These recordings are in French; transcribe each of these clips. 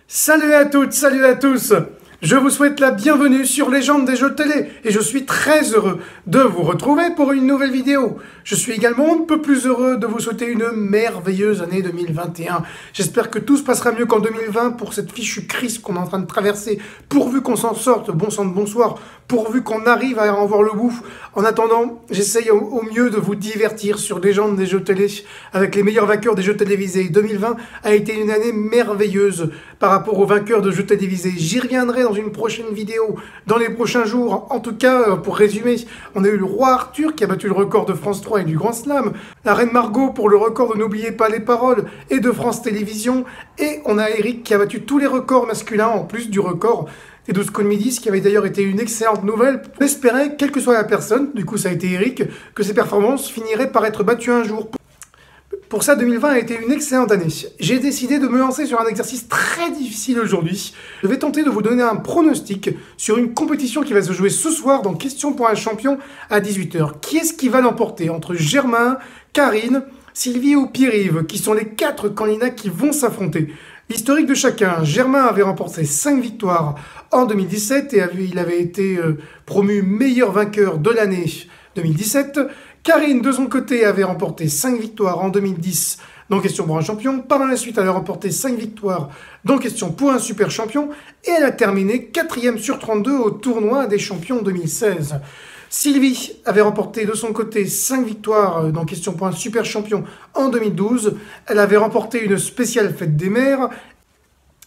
Salut à toutes, salut à tous. Je vous souhaite la bienvenue sur Légende des jeux télé et je suis très heureux de vous retrouver pour une nouvelle vidéo. Je suis également un peu plus heureux de vous souhaiter une merveilleuse année 2021. J'espère que tout se passera mieux qu'en 2020 pour cette fichue crise qu'on est en train de traverser, pourvu qu'on s'en sorte, bon sang de bonsoir, pourvu qu'on arrive à en voir le bout. En attendant, j'essaye au mieux de vous divertir sur Légende des jeux télé avec les meilleurs vainqueurs des jeux télévisés. 2020 a été une année merveilleuse par rapport aux vainqueurs de jeux télévisés. J'y reviendrai dans une prochaine vidéo, dans les prochains jours. En tout cas, pour résumer, on a eu le roi Arthur qui a battu le record de France 3 et du Grand Slam, la reine Margot pour le record de N'oubliez pas les paroles et de France Télévisions, et on a Eric qui a battu tous les records masculins en plus du record des 12 coups de midi, ce qui avait d'ailleurs été une excellente nouvelle. On espérait, quelle que soit la personne, du coup ça a été Eric, que ses performances finiraient par être battues un jour. Pour ça, 2020 a été une excellente année. J'ai décidé de me lancer sur un exercice très difficile aujourd'hui. Je vais tenter de vous donner un pronostic sur une compétition qui va se jouer ce soir dans Question pour un champion à 18 h. Qui est-ce qui va l'emporter entre Germain, Karine, Sylvie ou Pierre-Yves, qui sont les 4 candidats qui vont s'affronter? L'historique de chacun: Germain avait remporté 5 victoires en 2017 et il avait été promu meilleur vainqueur de l'année 2017. Karine, de son côté, avait remporté 5 victoires en 2010 dans Question pour un champion. Par la suite, elle a remporté 5 victoires dans Question pour un super champion. Et elle a terminé 4e sur 32 au tournoi des champions 2016. Sylvie avait remporté de son côté 5 victoires dans Question pour un super champion en 2012. Elle avait remporté une spéciale fête des mères.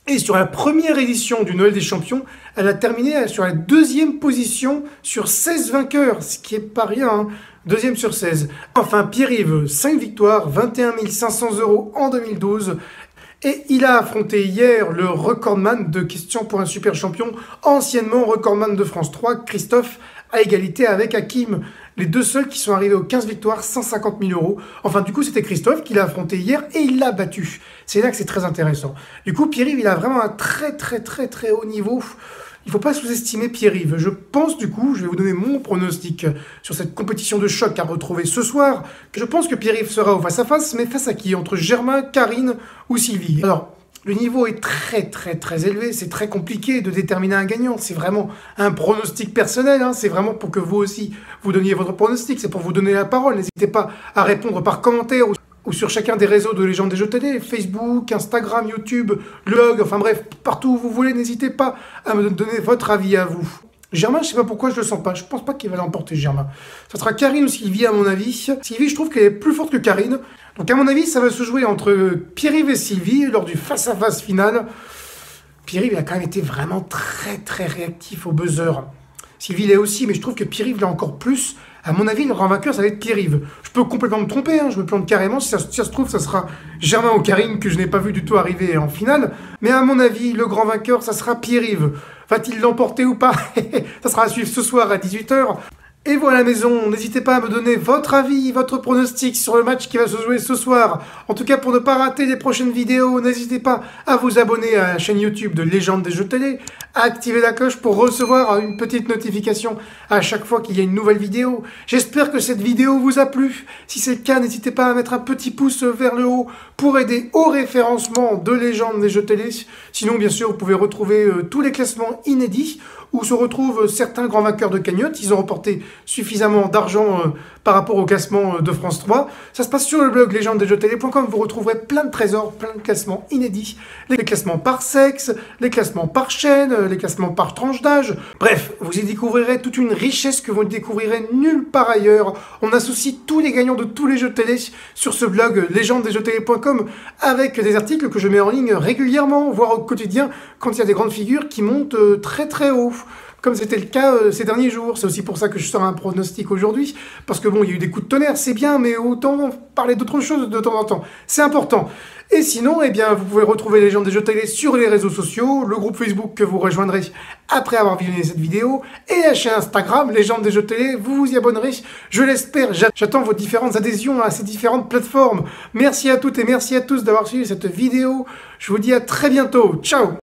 Et sur la première édition du Noël des champions, elle a terminé sur la 2e position sur 16 vainqueurs, ce qui est pas rien, hein. 2e sur 16. Enfin, Pierre-Yves, 5 victoires, 21 500 € en 2012. Et il a affronté hier le recordman de Question pour un super champion, anciennement recordman de France 3, Christophe, à égalité avec Hakim. Les deux seuls qui sont arrivés aux 15 victoires, 150 000 €. Enfin, du coup, c'était Christophe qui l'a affronté hier et il l'a battu. C'est là que c'est très intéressant. Du coup, Pierre-Yves, il a vraiment un très haut niveau. Il ne faut pas sous-estimer Pierre-Yves. Je pense, du coup, je vais vous donner mon pronostic sur cette compétition de choc à retrouver ce soir, que je pense que Pierre-Yves sera au face-à-face, mais face à qui? Entre Germain, Karine ou Sylvie? Alors, le niveau est très élevé, c'est très compliqué de déterminer un gagnant, c'est vraiment un pronostic personnel, hein. C'est vraiment pour que vous aussi, vous donniez votre pronostic, c'est pour vous donner la parole. N'hésitez pas à répondre par commentaire ou sur chacun des réseaux de Légende des jeux télé, Facebook, Instagram, YouTube, blog, enfin bref, partout où vous voulez, n'hésitez pas à me donner votre avis à vous. Germain, je sais pas pourquoi je le sens pas, je pense pas qu'il va l'emporter, Germain. Ça sera Karine ou Sylvie à mon avis. Sylvie, je trouve qu'elle est plus forte que Karine. Donc à mon avis, ça va se jouer entre Pierre-Yves et Sylvie lors du face-à-face final. Pierre-Yves, il a quand même été vraiment très réactif au buzzer. Sylvie l'est aussi, mais je trouve que Pierre-Yves l'a encore plus. À mon avis, le grand vainqueur, ça va être Pierre-Yves. Je peux complètement me tromper, hein, je me plante carrément. Si ça se trouve, ça sera Germain ou Karine que je n'ai pas vu du tout arriver en finale. Mais à mon avis, le grand vainqueur, ça sera Pierre-Yves. Va-t-il l'emporter ou pas? Ça sera à suivre ce soir à 18 h. Et vous à la maison, n'hésitez pas à me donner votre avis, votre pronostic sur le match qui va se jouer ce soir. En tout cas, pour ne pas rater les prochaines vidéos, n'hésitez pas à vous abonner à la chaîne YouTube de Légende des jeux télé, à activer la cloche pour recevoir une petite notification à chaque fois qu'il y a une nouvelle vidéo. J'espère que cette vidéo vous a plu. Si c'est le cas, n'hésitez pas à mettre un petit pouce vers le haut pour aider au référencement de Légende des jeux télé. Sinon, bien sûr, vous pouvez retrouver tous les classements inédits où se retrouvent certains grands vainqueurs de cagnotte. Ils ont remporté suffisamment d'argent par rapport au classement de France 3. Ça se passe sur le blog legendesdesjeuxtélé.com. Vous retrouverez plein de trésors, plein de classements inédits. Les classements par sexe, les classements par chaîne, les classements par tranche d'âge. Bref, vous y découvrirez toute une richesse que vous ne découvrirez nulle part ailleurs. On associe tous les gagnants de tous les jeux de télé sur ce blog legendesdesjeuxtélé.com avec des articles que je mets en ligne régulièrement, voire au quotidien, quand il y a des grandes figures qui montent très haut, comme c'était le cas ces derniers jours. C'est aussi pour ça que je sors un pronostic aujourd'hui, parce que bon, il y a eu des coups de tonnerre, c'est bien, mais autant parler d'autres choses de temps en temps, c'est important. Et sinon, eh bien, vous pouvez retrouver Légende des jeux télé sur les réseaux sociaux, le groupe Facebook que vous rejoindrez après avoir visionné cette vidéo, et la chaîne Instagram, Légende des jeux télé, vous vous y abonnerez, je l'espère. J'attends vos différentes adhésions à ces différentes plateformes. Merci à toutes et merci à tous d'avoir suivi cette vidéo. Je vous dis à très bientôt. Ciao!